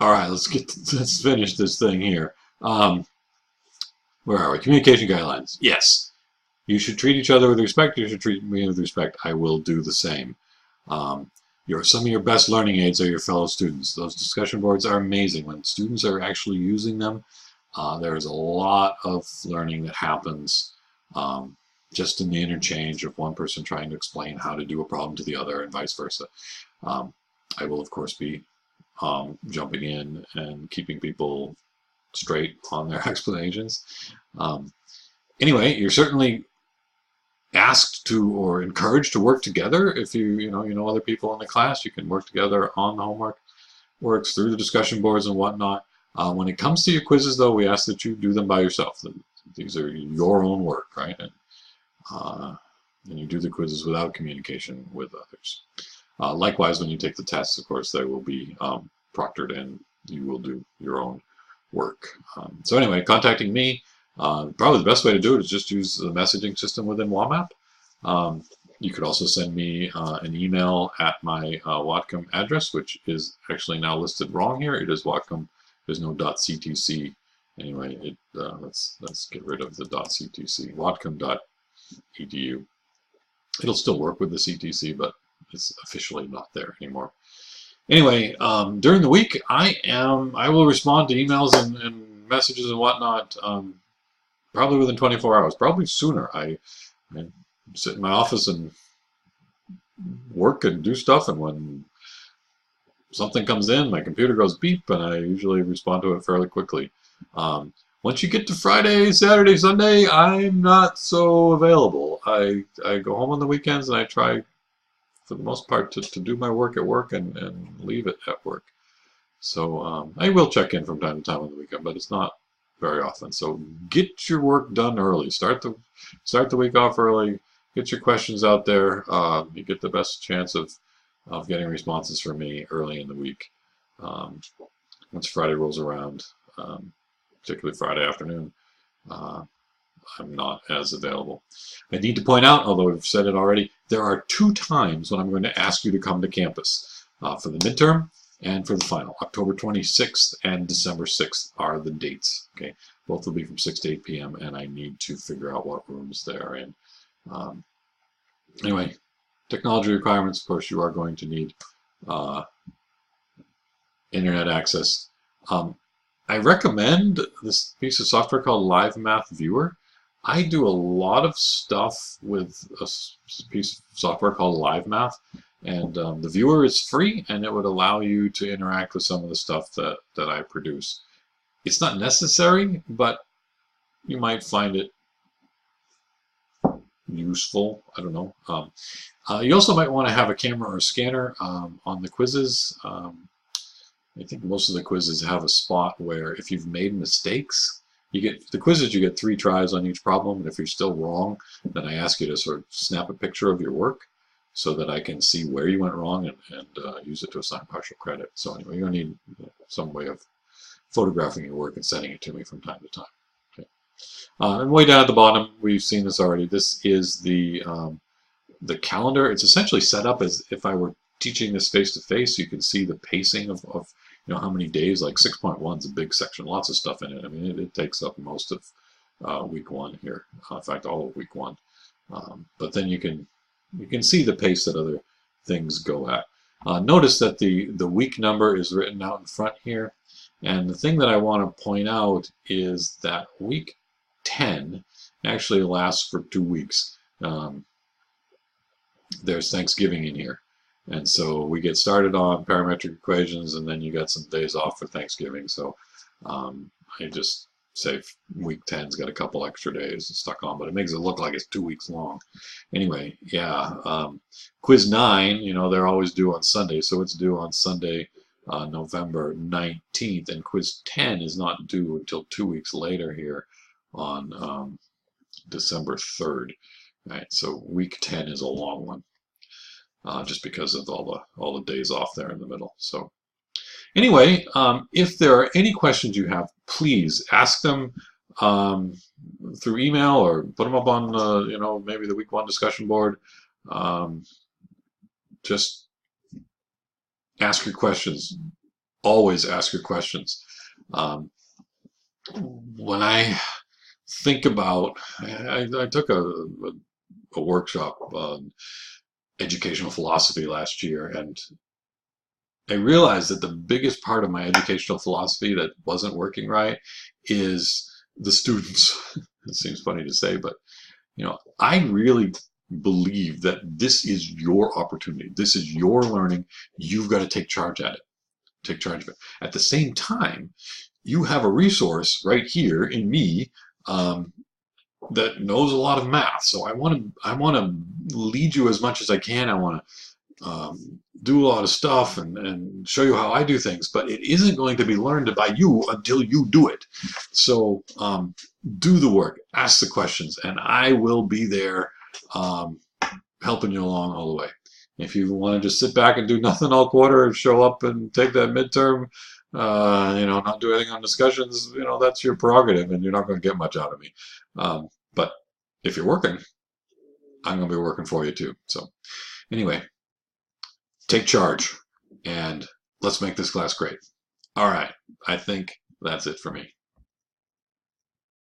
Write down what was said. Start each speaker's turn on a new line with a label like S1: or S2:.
S1: All right, let's finish this thing here. Where are we? Communication guidelines. Yes, you should treat each other with respect. You should treat me with respect. I will do the same. Um, some of your best learning aids are your fellow students. Those discussion boards are amazing. When students are actually using them, there's a lot of learning that happens just in the interchange of one person trying to explain how to do a problem to the other and vice versa. I will, of course, be jumping in and keeping people straight on their explanations. Anyway, you're certainly asked to or encouraged to work together. If you know other people in the class, you can work together on the homework, works through the discussion boards and whatnot. When it comes to your quizzes, though, we ask that you do them by yourself. These are your own work, right? And you do the quizzes without communication with others. Likewise, when you take the tests, of course, they will be proctored and you will do your own work. So anyway, contacting me, probably the best way to do it is just use the messaging system within WAMAP. You could also send me an email at my Whatcom address, which is actually now listed wrong here. It is Whatcom. There's no .ctc. Anyway, let's get rid of the .ctc. Whatcom.edu. It'll still work with the CTC, but it's officially not there anymore. Anyway, during the week, I will respond to emails and messages and whatnot probably within 24 hours, probably sooner. I sit in my office and work and do stuff, and when something comes in, my computer goes beep, and I usually respond to it fairly quickly. Once you get to Friday, Saturday, Sunday, I'm not so available. I go home on the weekends and I try, for the most part, to do my work at work and leave it at work. So I will check in from time to time on the weekend, but it's not very often. So get your work done early. Start the week off early. Get your questions out there. You get the best chance of getting responses from me early in the week. Once Friday rolls around, particularly Friday afternoon, I'm not as available. I need to point out, although I've said it already, there are 2 times when I'm going to ask you to come to campus for the midterm and for the final. October 26th and December 6th are the dates. Okay, both will be from 6 to 8 p.m. and I need to figure out what rooms they're in. Anyway, technology requirements. Of course, you are going to need internet access. I recommend this piece of software called Live Math Viewer. I do a lot of stuff with a piece of software called Live Math, and the viewer is free, and it would allow you to interact with some of the stuff that I produce. It's not necessary, but you might find it useful. I don't know. You also might want to have a camera or a scanner on the quizzes. I think most of the quizzes have a spot where if you've made mistakes, you get 3 tries on each problem, and if you're still wrong, then I ask you to sort of snap a picture of your work so that I can see where you went wrong and use it to assign partial credit. So anyway, you're going to need some way of photographing your work and sending it to me from time to time. Okay. And way down at the bottom, we've seen this already. This is the calendar. It's essentially set up as if I were teaching this face-to-face. You can see the pacing of how many days. Like 6.1 is a big section, lots of stuff in it. I mean, it takes up most of week 1 here. In fact, all of week 1. But then you can see the pace that other things go at. Notice that the week number is written out in front here, and the thing that I want to point out is that week 10 actually lasts for 2 weeks. There's Thanksgiving in here. And so we get started on parametric equations, and then you got some days off for Thanksgiving. So I just say week 10's got a couple extra days stuck on, but it makes it look like it's 2 weeks long. Anyway, yeah, quiz 9, they're always due on Sunday, so it's due on Sunday, November 19th, and quiz 10 is not due until 2 weeks later here on December 3rd. Right, so week 10 is a long one. Just because of all the days off there in the middle. So anyway, if there are any questions you have, please ask them through email or put them up on maybe the week 1 discussion board. Just ask your questions. always ask your questions. When I think about, I took a workshop on educational philosophy last year, and I realized that the biggest part of my educational philosophy that wasn't working right is the students. It seems funny to say, but I really believe that this is your opportunity. This is your learning. You've got to take charge at it. Take charge of it. At the same time, you have a resource right here in me that knows a lot of math. So I want to lead you as much as I can. I want to do a lot of stuff and show you how I do things, but it isn't going to be learned by you until you do it. So do the work, ask the questions, and I will be there helping you along all the way. If you want to just sit back and do nothing all quarter and show up and take that midterm, not do anything on discussions, that's your prerogative, and you're not going to get much out of me. But if you're working, I'm going to be working for you too. So anyway, take charge and let's make this class great. All right, I think that's it for me.